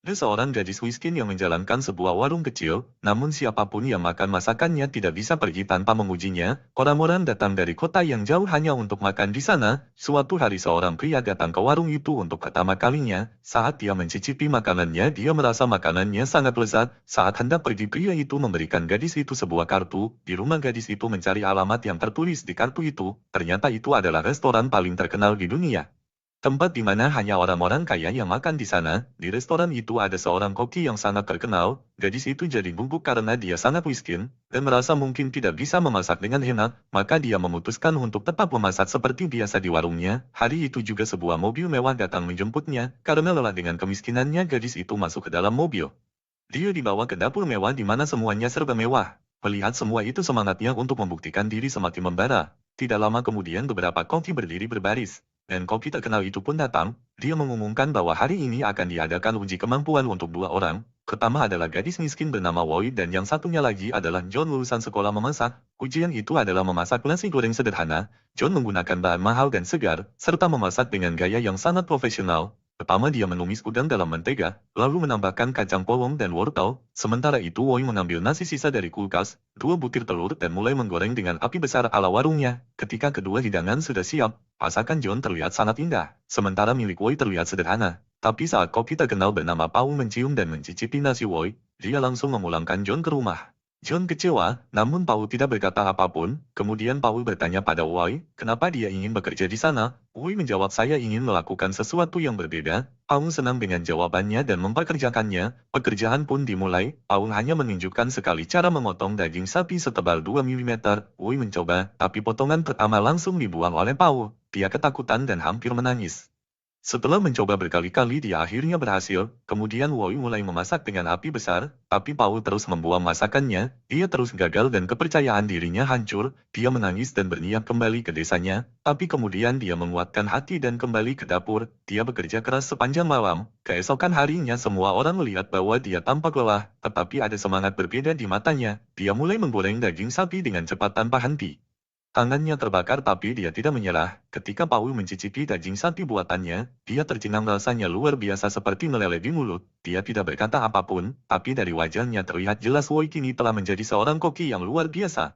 Ada seorang gadis miskin yang menjalankan sebuah warung kecil, namun siapapun yang makan masakannya tidak bisa pergi tanpa mengujinya. Orang-orang datang dari kota yang jauh hanya untuk makan di sana. Suatu hari seorang pria datang ke warung itu untuk pertama kalinya. Saat dia mencicipi makanannya, dia merasa makanannya sangat lezat. Saat hendak pergi, pria itu memberikan gadis itu sebuah kartu. Di rumah gadis itu mencari alamat yang tertulis di kartu itu. Ternyata itu adalah restoran paling terkenal di dunia. Tempat di mana hanya orang-orang kaya yang makan di sana. Di restoran itu ada seorang koki yang sangat terkenal. Gadis itu jadi bubuk karena dia sangat miskin, dan merasa mungkin tidak bisa memasak dengan enak, maka dia memutuskan untuk tetap memasak seperti biasa di warungnya. Hari itu juga sebuah mobil mewah datang menjemputnya. Karena lelah dengan kemiskinannya, gadis itu masuk ke dalam mobil. Dia dibawa ke dapur mewah di mana semuanya serba mewah. Melihat semua itu, semangatnya untuk membuktikan diri semakin membara. Tidak lama kemudian beberapa koki berdiri berbaris. Dan koki terkenal itu pun datang. Dia mengumumkan bahwa hari ini akan diadakan uji kemampuan untuk dua orang. Pertama adalah gadis miskin bernama Woi dan yang satunya lagi adalah John, lulusan sekolah memasak. Ujian itu adalah memasak nasi goreng sederhana. John menggunakan bahan mahal dan segar, serta memasak dengan gaya yang sangat profesional. Pertama dia menumis udang dalam mentega, lalu menambahkan kacang polong dan wortel. Sementara itu Woi mengambil nasi sisa dari kulkas, dua butir telur dan mulai menggoreng dengan api besar ala warungnya. Ketika kedua hidangan sudah siap, masakan John terlihat sangat indah, sementara milik Woi terlihat sederhana. Tapi saat koki terkenal bernama Paul mencium dan mencicipi nasi Woi, dia langsung memulangkan John ke rumah. John kecewa, namun Paul tidak berkata apapun. Kemudian Paul bertanya pada Woi, kenapa dia ingin bekerja di sana. Woi menjawab, saya ingin melakukan sesuatu yang berbeda. Paul senang dengan jawabannya dan mempekerjakannya. Pekerjaan pun dimulai. Paul hanya menunjukkan sekali cara memotong daging sapi setebal 2 mm. Woi mencoba, tapi potongan pertama langsung dibuang oleh Paul. Dia ketakutan dan hampir menangis. Setelah mencoba berkali-kali, dia akhirnya berhasil. Kemudian Woi mulai memasak dengan api besar, tapi Paul terus membuang masakannya. Dia terus gagal dan kepercayaan dirinya hancur. Dia menangis dan berniat kembali ke desanya, tapi kemudian dia menguatkan hati dan kembali ke dapur. Dia bekerja keras sepanjang malam. Keesokan harinya semua orang melihat bahwa dia tampak lelah, tetapi ada semangat berbeda di matanya. Dia mulai menggoreng daging sapi dengan cepat tanpa henti. Tangannya terbakar tapi dia tidak menyerah. Ketika Paul mencicipi daging sapi buatannya, dia tercengang, rasanya luar biasa seperti meleleh di mulut. Dia tidak berkata apapun, tapi dari wajahnya terlihat jelas Woi kini telah menjadi seorang koki yang luar biasa.